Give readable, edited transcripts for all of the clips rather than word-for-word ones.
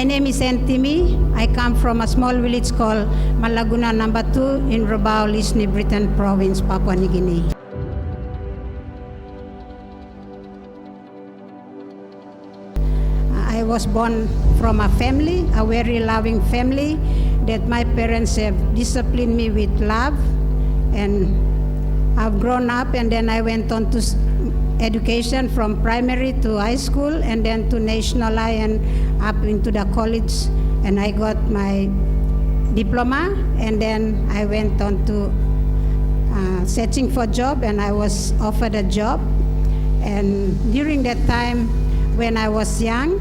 My name is Antimi. I come from a small village called Malaguna number 2 in Rabaul, East New Britain Province, Papua New Guinea. I was born from a family, a very loving family, that my parents have disciplined me with love, and I've grown up, and then I went on to education from primary to high school and then to national high and up into the college, and I got my diploma, and then I went on to searching for job, and I was offered a job. And during that time when I was young,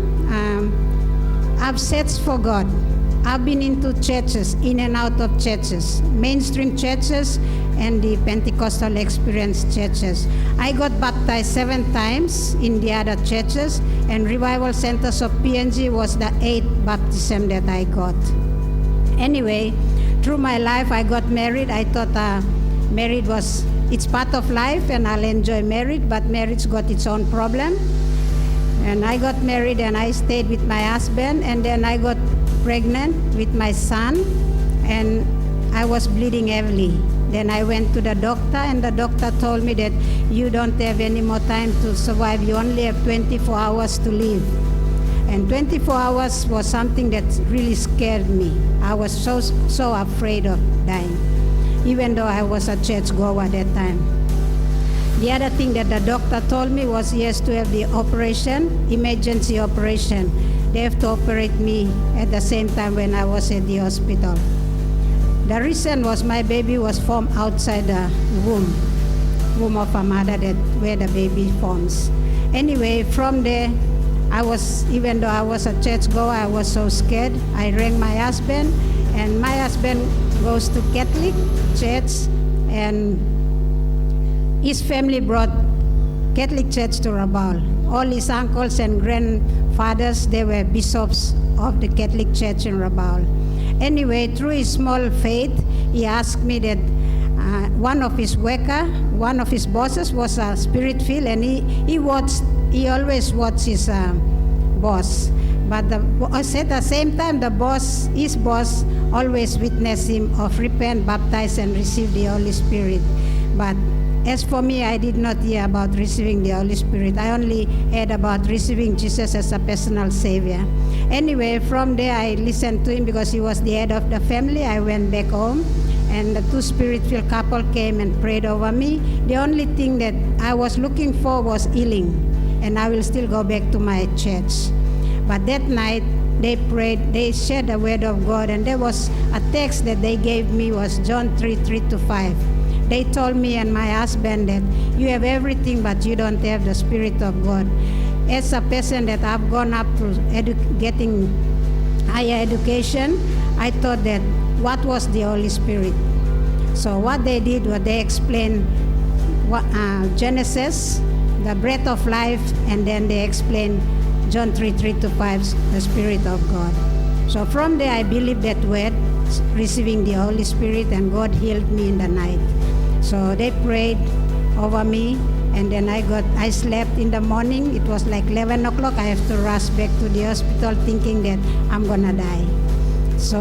I've searched for God. I've been into churches, in and out of churches, mainstream churches and the Pentecostal experience churches. I got baptized 7 times in the other churches, and Revival Centers of PNG was the 8th baptism that I got. Anyway, through my life, I got married. I thought it's part of life and I'll enjoy marriage, but marriage got its own problem. And I got married and I stayed with my husband, and then I got pregnant with my son, and I was bleeding heavily. Then I went to the doctor, and the doctor told me that you don't have any more time to survive. You only have 24 hours to live. And 24 hours was something that really scared me. I was so afraid of dying, even though I was a church goer at that time. The other thing that the doctor told me was he has to have the operation, emergency operation. They have to operate me at the same time when I was at the hospital. The reason was my baby was formed outside the womb of a mother, where the baby forms. Anyway, from there, even though I was a church goer, I was so scared. I rang my husband, and my husband goes to Catholic church, and his family brought Catholic church to Rabaul. All his uncles and grandfathers, they were bishops of the Catholic church in Rabaul. Anyway, through his small faith, he asked me that one of his bosses was a spirit-filled, and he always watched his boss. But at the same time, his boss always witnessed him of repent, baptize, and receive the Holy Spirit. But as for me, I did not hear about receiving the Holy Spirit. I only heard about receiving Jesus as a personal Savior. Anyway, from there, I listened to him because he was the head of the family. I went back home, and the 2 spirit-filled couple came and prayed over me. The only thing that I was looking for was healing, and I will still go back to my church. But that night, they prayed, they shared the word of God, and there was a text that they gave me was John 3:3-5. They told me and my husband that you have everything, but you don't have the Spirit of God. As a person that I've gone up to getting higher education, I thought that what was the Holy Spirit? So what they did was they explained Genesis, the breath of life, and then they explained John 3:3-5, the Spirit of God. So from there, I believed that word, receiving the Holy Spirit, and God healed me in the night. So they prayed over me, and then I slept in the morning. It was like 11 o'clock. I have to rush back to the hospital thinking that I'm gonna die. So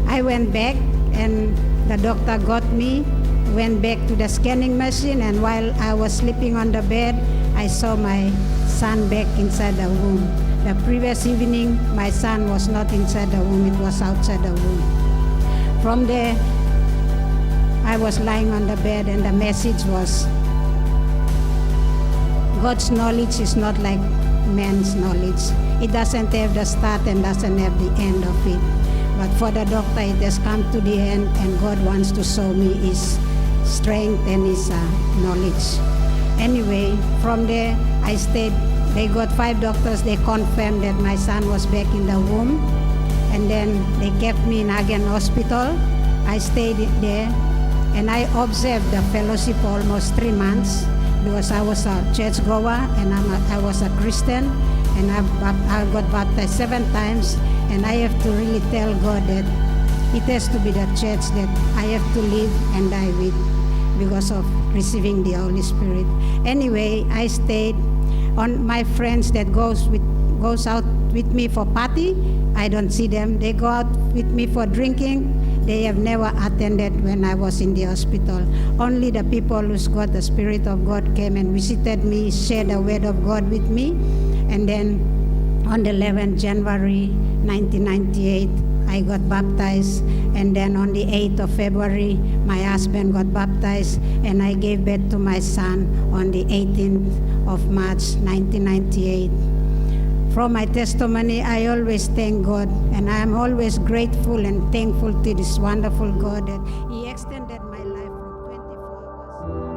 I went back, and the doctor got me, went back to the scanning machine, and while I was sleeping on the bed, I saw my son back inside the womb. The previous evening, my son was not inside the womb, it was outside the womb. From there, I was lying on the bed, and the message was, God's knowledge is not like man's knowledge. It doesn't have the start and doesn't have the end of it. But for the doctor, it has come to the end, and God wants to show me his strength and his knowledge. Anyway, from there, I stayed. They got 5 doctors. They confirmed that my son was back in the womb. And then they kept me in Hagen Hospital. I stayed there, and I observed the fellowship for almost 3 months because I was a church goer, and I was a Christian, and I got baptized 7 times, and I have to really tell God that it has to be the church that I have to live and die with because of receiving the Holy Spirit. Anyway, I stayed. On my friends that goes out with me for party, I don't see them. They go out with me for drinking. They have never attended when I was in the hospital. Only the people who's got the Spirit of God came and visited me, shared the word of God with me. And then on the 11th January 1998, I got baptized. And then on the 8th of February, my husband got baptized, and I gave birth to my son on the 18th of March 1998. From my testimony, I always thank God, and I am always grateful and thankful to this wonderful God that He extended my life from 24 hours.